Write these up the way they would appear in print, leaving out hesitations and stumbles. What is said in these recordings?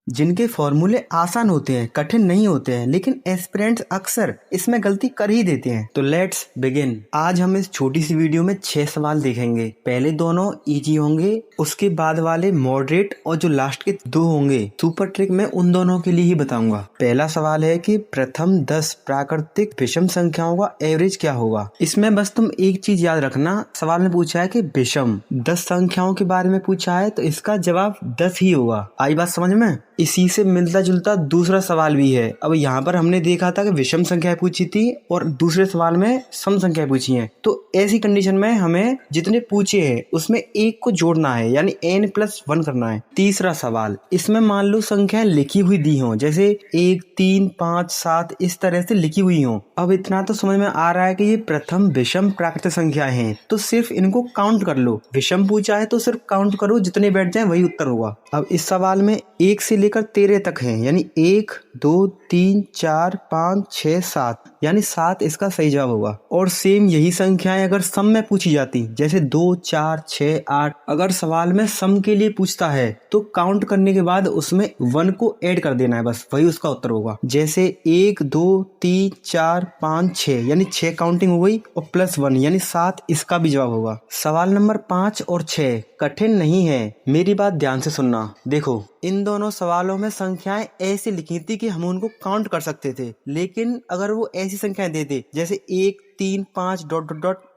जिनके फॉर्मूले आसान होते हैं, कठिन नहीं होते हैं, लेकिन एस्पिरेंट्स अक्सर इसमें गलती कर ही देते हैं। तो लेट्स बिगिन। आज हम इस छोटी सी वीडियो में 6 सवाल देखेंगे। पहले दोनों इजी होंगे, उसके बाद वाले मॉडरेट और जो लास्ट के 2 होंगे सुपर ट्रिक में उन दोनों के लिए ही बताऊंगा। पहला सवाल है कि प्रथम 10 प्राकृतिक विषम संख्याओं का एवरेज क्या होगा। इसमें बस तुम एक चीज याद रखना, सवाल में पूछा है कि विषम 10 संख्याओं के बारे में पूछा है तो इसका जवाब 10 ही होगा। आई बात समझ में। इसी से मिलता जुलता दूसरा सवाल भी है। अब यहाँ पर हमने देखा था कि विषम संख्या पूछी थी और दूसरे सवाल में सम संख्या पूछी है। तो ऐसी कंडीशन में हमें जितने पूछे हैं उसमें एक को जोड़ना है, यानी n+1 करना है। तीसरा सवाल, इसमें मान लो संख्याएं लिखी हुई दी हो, जैसे 1, 3, 5, 7 इस तरह से लिखी हुई हो। अब इतना तो समझ में आ रहा है कि ये प्रथम विषम प्राकृतिक संख्याएं हैं, तो सिर्फ इनको काउंट कर लो। विषम पूछा है तो सिर्फ काउंट करो, जितने बैठ जाए वही उत्तर होगा। अब इस सवाल में 1 से लेकर 13 तक है, यानी 1, 2, 3, 4, 5, 6, 7, यानी 7 इसका सही जवाब होगा। और सेम यही संख्याएं अगर सम में पूछी जाती, जैसे 2, 4, 6, 8, अगर सवाल में सम के लिए पूछता है तो काउंट करने के बाद उसमें 1 को ऐड कर देना है, बस वही उसका उत्तर होगा। जैसे 1, 2, 3, 4, 5, 6, यानी 6 काउंटिंग हो गई और +1 यानी 7 इसका भी जवाब होगा। सवाल नंबर 5 और 6 कठिन नहीं है, मेरी बात ध्यान से सुनना। देखो, इन दोनों सवालों में संख्याएं ऐसे लिखी थी कि हम उनको काउंट कर सकते थे, लेकिन अगर वो ऐसी संख्याएं देते जैसे 1, 3, 5 ...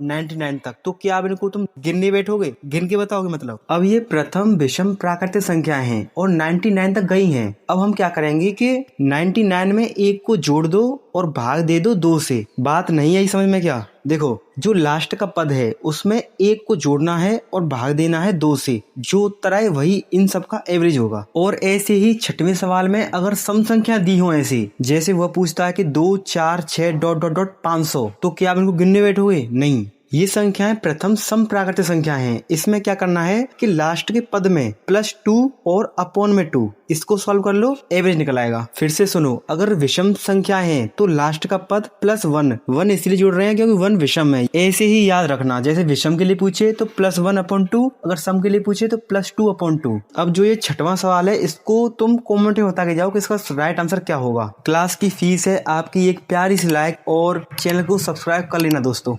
99 तक, तो क्या अब इनको तुम गिनने बैठोगे, गिन के बताओगे मतलब। अब ये प्रथम विषम प्राकृतिक संख्याएं हैं और 99 तक गई हैं। अब हम क्या करेंगे कि 99 में 1 को जोड़ दो और भाग दे दो 2 से। बात नहीं आई समझ में क्या। देखो, जो लास्ट का पद है उसमें 1 को जोड़ना है और भाग देना है 2 से, जो उत्तर आए वही इन सब का एवरेज होगा। और ऐसे ही 6वें सवाल में अगर सम संख्या दी हो ऐसी, जैसे वह पूछता है कि 2, 4, 6 ... 500, तो क्या आप इनको गिनने बैठोगे? नहीं, ये संख्याएं प्रथम सम प्राकृतिक संख्या हैं। इसमें क्या करना है कि लास्ट के पद में +2 और अपॉन में 2, इसको सॉल्व कर लो, एवरेज निकल आएगा। फिर से सुनो, अगर विषम संख्या है तो लास्ट का पद +1 इसलिए जोड़ रहे हैं क्योंकि 1 विषम है। ऐसे ही याद रखना, जैसे विषम के लिए पूछे तो +1/2, अगर सम के लिए पूछे तो +2/2। अब जो ये 6वां सवाल है, इसको तुम कॉमेंट में बता के जाओ कि इसका राइट आंसर क्या होगा। क्लास की फीस है आपकी एक प्यारी सी लाइक और चैनल को सब्सक्राइब कर लेना दोस्तों।